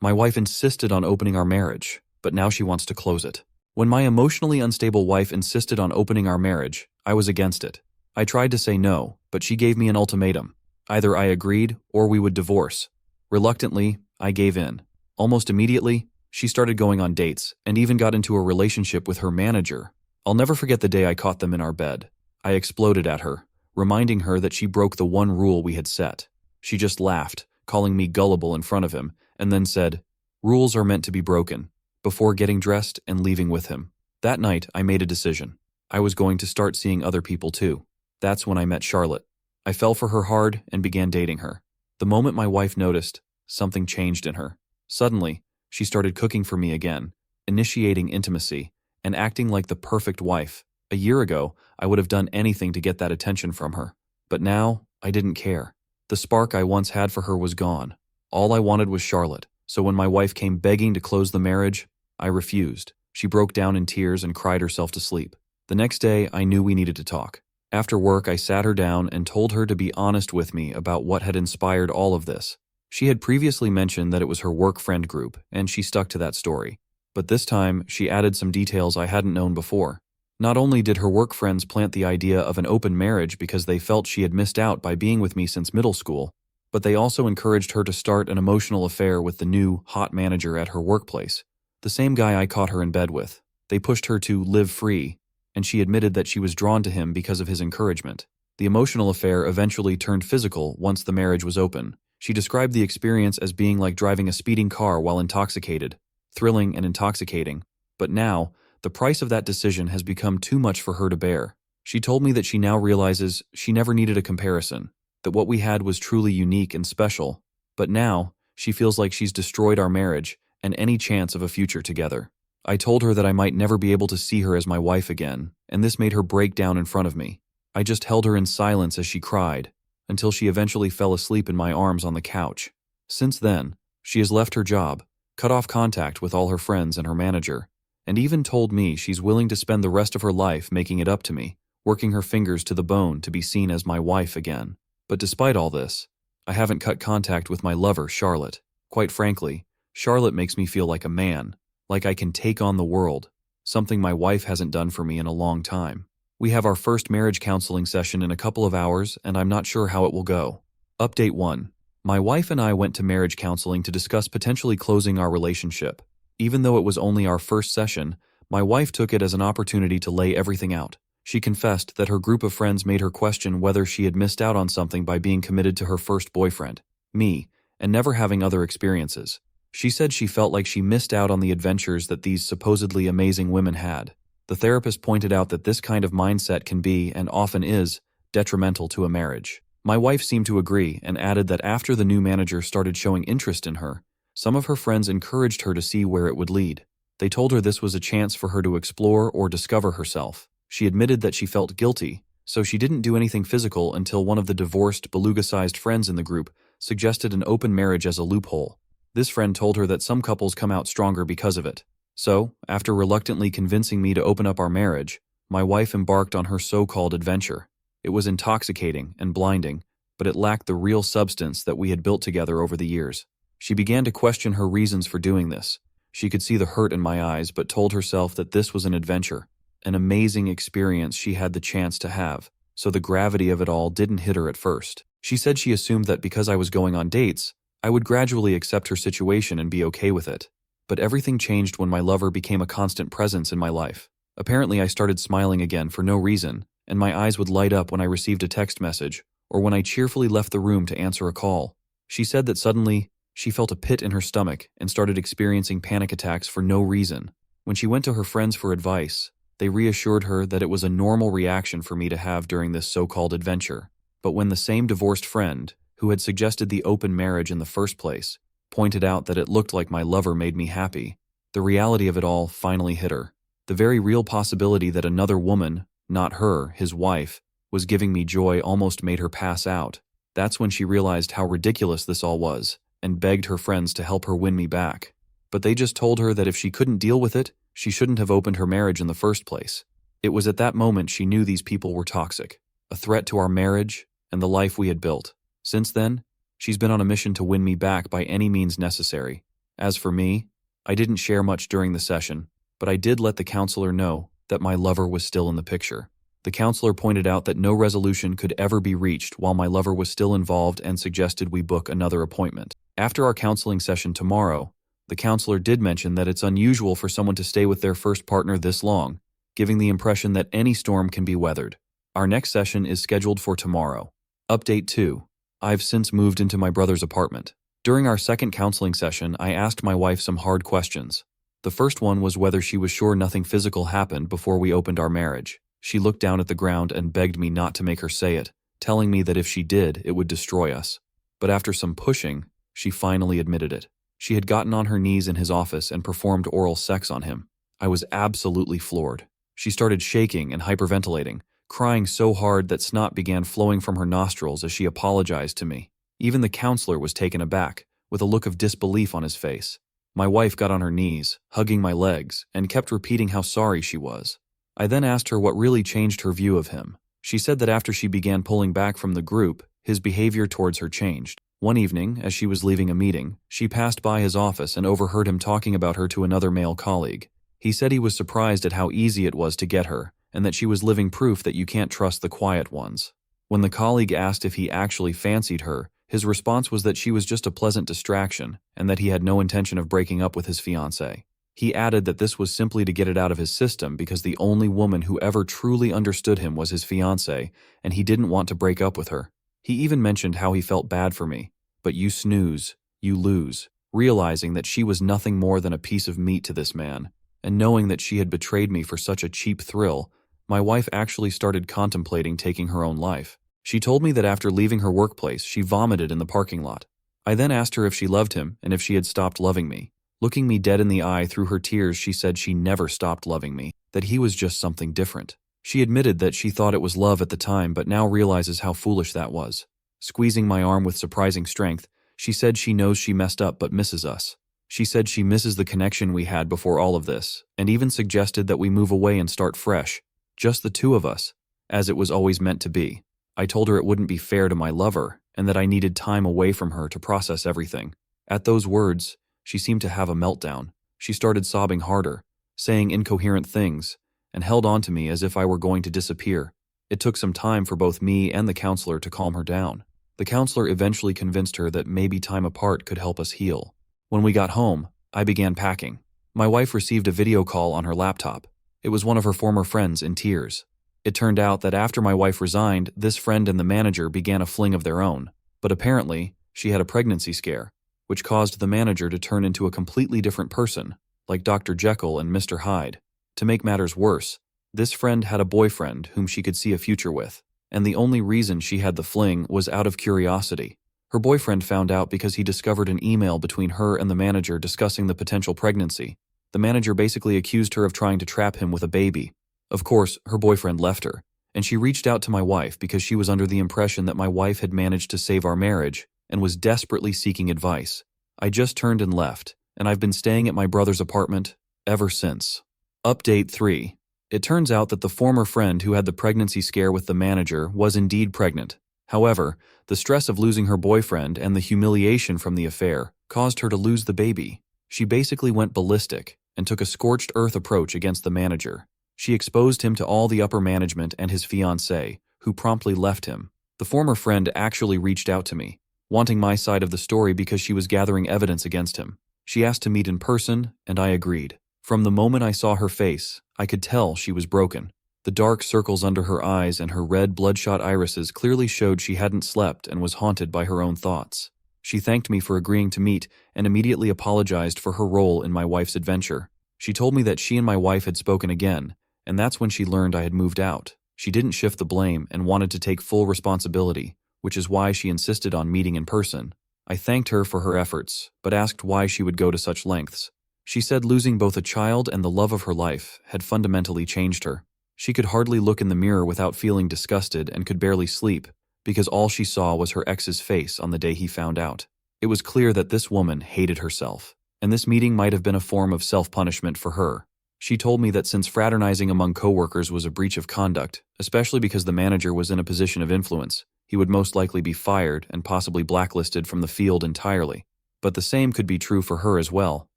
My wife insisted on opening our marriage, but now she wants to close it. When my emotionally unstable wife insisted on opening our marriage, I was against it. I tried to say no, but she gave me an ultimatum. Either I agreed or we would divorce. Reluctantly, I gave in. Almost immediately, she started going on dates and even got into a relationship with her manager. I'll never forget the day I caught them in our bed. I exploded at her, reminding her that she broke the one rule we had set. She just laughed, calling me gullible in front of him, and then said, "Rules are meant to be broken," before getting dressed and leaving with him. That night, I made a decision. I was going to start seeing other people too. That's when I met Charlotte. I fell for her hard and began dating her. The moment my wife noticed, something changed in her. Suddenly, she started cooking for me again, initiating intimacy, and acting like the perfect wife. A year ago, I would have done anything to get that attention from her. But now, I didn't care. The spark I once had for her was gone. All I wanted was Charlotte, so when my wife came begging to close the marriage, I refused. She broke down in tears and cried herself to sleep. The next day, I knew we needed to talk. After work, I sat her down and told her to be honest with me about what had inspired all of this. She had previously mentioned that it was her work friend group, and she stuck to that story. But this time, she added some details I hadn't known before. Not only did her work friends plant the idea of an open marriage because they felt she had missed out by being with me since middle school, but they also encouraged her to start an emotional affair with the new, hot manager at her workplace, the same guy I caught her in bed with. They pushed her to live free, and she admitted that she was drawn to him because of his encouragement. The emotional affair eventually turned physical once the marriage was open. She described the experience as being like driving a speeding car while intoxicated, thrilling and intoxicating. But now, the price of that decision has become too much for her to bear. She told me that she now realizes she never needed a comparison, that what we had was truly unique and special. But now, she feels like she's destroyed our marriage and any chance of a future together. I told her that I might never be able to see her as my wife again, and this made her break down in front of me. I just held her in silence as she cried, until she eventually fell asleep in my arms on the couch. Since then, she has left her job, cut off contact with all her friends and her manager, and even told me she's willing to spend the rest of her life making it up to me, working her fingers to the bone to be seen as my wife again. But despite all this, I haven't cut contact with my lover, Charlotte. Quite frankly, Charlotte makes me feel like a man, like I can take on the world, something my wife hasn't done for me in a long time. We have our first marriage counseling session in a couple of hours, and I'm not sure how it will go. Update 1. My wife and I went to marriage counseling to discuss potentially closing our relationship. Even though it was only our first session, my wife took it as an opportunity to lay everything out. She confessed that her group of friends made her question whether she had missed out on something by being committed to her first boyfriend, me, and never having other experiences. She said she felt like she missed out on the adventures that these supposedly amazing women had. The therapist pointed out that this kind of mindset can be, and often is, detrimental to a marriage. My wife seemed to agree and added that after the new manager started showing interest in her, some of her friends encouraged her to see where it would lead. They told her this was a chance for her to explore or discover herself. She admitted that she felt guilty, so she didn't do anything physical until one of the divorced, beluga-sized friends in the group suggested an open marriage as a loophole. This friend told her that some couples come out stronger because of it. So, after reluctantly convincing me to open up our marriage, my wife embarked on her so-called adventure. It was intoxicating and blinding, but it lacked the real substance that we had built together over the years. She began to question her reasons for doing this. She could see the hurt in my eyes, but told herself that this was an adventure, an amazing experience she had the chance to have, so the gravity of it all didn't hit her at first. She said she assumed that because I was going on dates, I would gradually accept her situation and be okay with it. But everything changed when my lover became a constant presence in my life. Apparently, I started smiling again for no reason, and my eyes would light up when I received a text message or when I cheerfully left the room to answer a call. She said that suddenly, she felt a pit in her stomach and started experiencing panic attacks for no reason. When she went to her friends for advice, they reassured her that it was a normal reaction for me to have during this so-called adventure. But when the same divorced friend, who had suggested the open marriage in the first place, pointed out that it looked like my lover made me happy, the reality of it all finally hit her. The very real possibility that another woman, not her, his wife, was giving me joy almost made her pass out. That's when she realized how ridiculous this all was, and begged her friends to help her win me back. But they just told her that if she couldn't deal with it, she shouldn't have opened her marriage in the first place. It was at that moment she knew these people were toxic, a threat to our marriage and the life we had built. Since then, she's been on a mission to win me back by any means necessary. As for me, I didn't share much during the session, but I did let the counselor know that my lover was still in the picture. The counselor pointed out that no resolution could ever be reached while my lover was still involved and suggested we book another appointment. After our counseling session tomorrow, the counselor did mention that it's unusual for someone to stay with their first partner this long, giving the impression that any storm can be weathered. Our next session is scheduled for tomorrow. Update 2. I've since moved into my brother's apartment. During our second counseling session, I asked my wife some hard questions. The first one was whether she was sure nothing physical happened before we opened our marriage. She looked down at the ground and begged me not to make her say it, telling me that if she did, it would destroy us. But after some pushing, she finally admitted it. She had gotten on her knees in his office and performed oral sex on him. I was absolutely floored. She started shaking and hyperventilating, crying so hard that snot began flowing from her nostrils as she apologized to me. Even the counselor was taken aback, with a look of disbelief on his face. My wife got on her knees, hugging my legs, and kept repeating how sorry she was. I then asked her what really changed her view of him. She said that after she began pulling back from the group, his behavior towards her changed. One evening, as she was leaving a meeting, she passed by his office and overheard him talking about her to another male colleague. He said he was surprised at how easy it was to get her, and that she was living proof that you can't trust the quiet ones. When the colleague asked if he actually fancied her, his response was that she was just a pleasant distraction, and that he had no intention of breaking up with his fiancée. He added that this was simply to get it out of his system because the only woman who ever truly understood him was his fiancée, and he didn't want to break up with her. He even mentioned how he felt bad for me. But you snooze, you lose, realizing that she was nothing more than a piece of meat to this man, and knowing that she had betrayed me for such a cheap thrill, my wife actually started contemplating taking her own life. She told me that after leaving her workplace, she vomited in the parking lot. I then asked her if she loved him and if she had stopped loving me. Looking me dead in the eye through her tears, she said she never stopped loving me, that he was just something different. She admitted that she thought it was love at the time, but now realizes how foolish that was. Squeezing my arm with surprising strength, she said she knows she messed up but misses us. She said she misses the connection we had before all of this, and even suggested that we move away and start fresh, just the two of us, as it was always meant to be. I told her it wouldn't be fair to my lover, and that I needed time away from her to process everything. At those words, she seemed to have a meltdown. She started sobbing harder, saying incoherent things, and held on to me as if I were going to disappear. It took some time for both me and the counselor to calm her down. The counselor eventually convinced her that maybe time apart could help us heal. When we got home, I began packing. My wife received a video call on her laptop. It was one of her former friends in tears. It turned out that after my wife resigned, this friend and the manager began a fling of their own. But apparently, she had a pregnancy scare, which caused the manager to turn into a completely different person, like Dr. Jekyll and Mr. Hyde. To make matters worse, this friend had a boyfriend whom she could see a future with, and the only reason she had the fling was out of curiosity. Her boyfriend found out because he discovered an email between her and the manager discussing the potential pregnancy. The manager basically accused her of trying to trap him with a baby. Of course, her boyfriend left her, and she reached out to my wife because she was under the impression that my wife had managed to save our marriage and was desperately seeking advice. I just turned and left, and I've been staying at my brother's apartment ever since. Update 3. It turns out that the former friend who had the pregnancy scare with the manager was indeed pregnant. However, the stress of losing her boyfriend and the humiliation from the affair caused her to lose the baby. She basically went ballistic and took a scorched earth approach against the manager. She exposed him to all the upper management and his fiancée, who promptly left him. The former friend actually reached out to me, wanting my side of the story because she was gathering evidence against him. She asked to meet in person, and I agreed. From the moment I saw her face, I could tell she was broken. The dark circles under her eyes and her red bloodshot irises clearly showed she hadn't slept and was haunted by her own thoughts. She thanked me for agreeing to meet and immediately apologized for her role in my wife's adventure. She told me that she and my wife had spoken again, and that's when she learned I had moved out. She didn't shift the blame and wanted to take full responsibility, which is why she insisted on meeting in person. I thanked her for her efforts, but asked why she would go to such lengths. She said losing both a child and the love of her life had fundamentally changed her. She could hardly look in the mirror without feeling disgusted and could barely sleep, because all she saw was her ex's face on the day he found out. It was clear that this woman hated herself, and this meeting might have been a form of self-punishment for her. She told me that since fraternizing among coworkers was a breach of conduct, especially because the manager was in a position of influence, he would most likely be fired and possibly blacklisted from the field entirely. But the same could be true for her as well,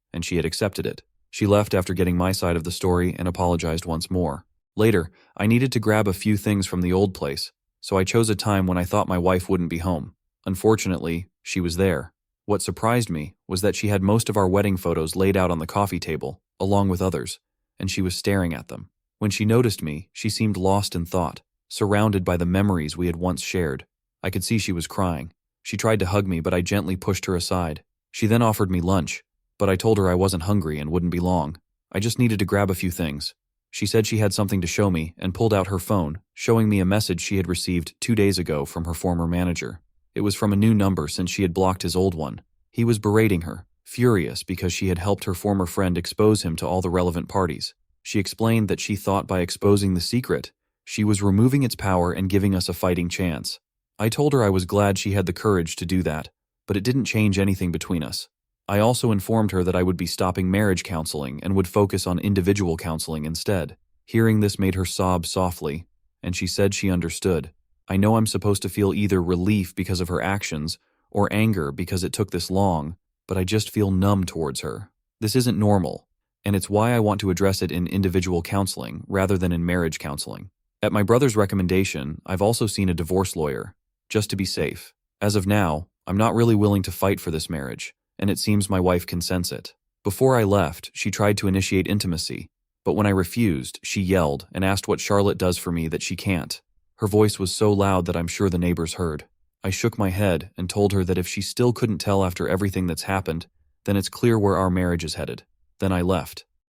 and she had accepted it. She left after getting my side of the story and apologized once more. Later, I needed to grab a few things from the old place, so I chose a time when I thought my wife wouldn't be home. Unfortunately, she was there. What surprised me was that she had most of our wedding photos laid out on the coffee table, along with others, and she was staring at them. When she noticed me, she seemed lost in thought, surrounded by the memories we had once shared. I could see she was crying. She tried to hug me, but I gently pushed her aside. She then offered me lunch, but I told her I wasn't hungry and wouldn't be long. I just needed to grab a few things. She said she had something to show me and pulled out her phone, showing me a message she had received 2 days ago from her former manager. It was from a new number since she had blocked his old one. He was berating her, furious because she had helped her former friend expose him to all the relevant parties. She explained that she thought by exposing the secret, she was removing its power and giving us a fighting chance. I told her I was glad she had the courage to do that, but it didn't change anything between us. I also informed her that I would be stopping marriage counseling and would focus on individual counseling instead. Hearing this made her sob softly, and she said she understood. I know I'm supposed to feel either relief because of her actions or anger because it took this long, but I just feel numb towards her. This isn't normal, and it's why I want to address it in individual counseling rather than in marriage counseling. At my brother's recommendation, I've also seen a divorce lawyer, just to be safe. As of now, I'm not really willing to fight for this marriage, and it seems my wife can sense it. Before I left, she tried to initiate intimacy, but when I refused, she yelled and asked what Charlotte does for me that she can't. Her voice was so loud that I'm sure the neighbors heard. I shook my head and told her that if she still couldn't tell after everything that's happened, then it's clear where our marriage is headed. Then I left.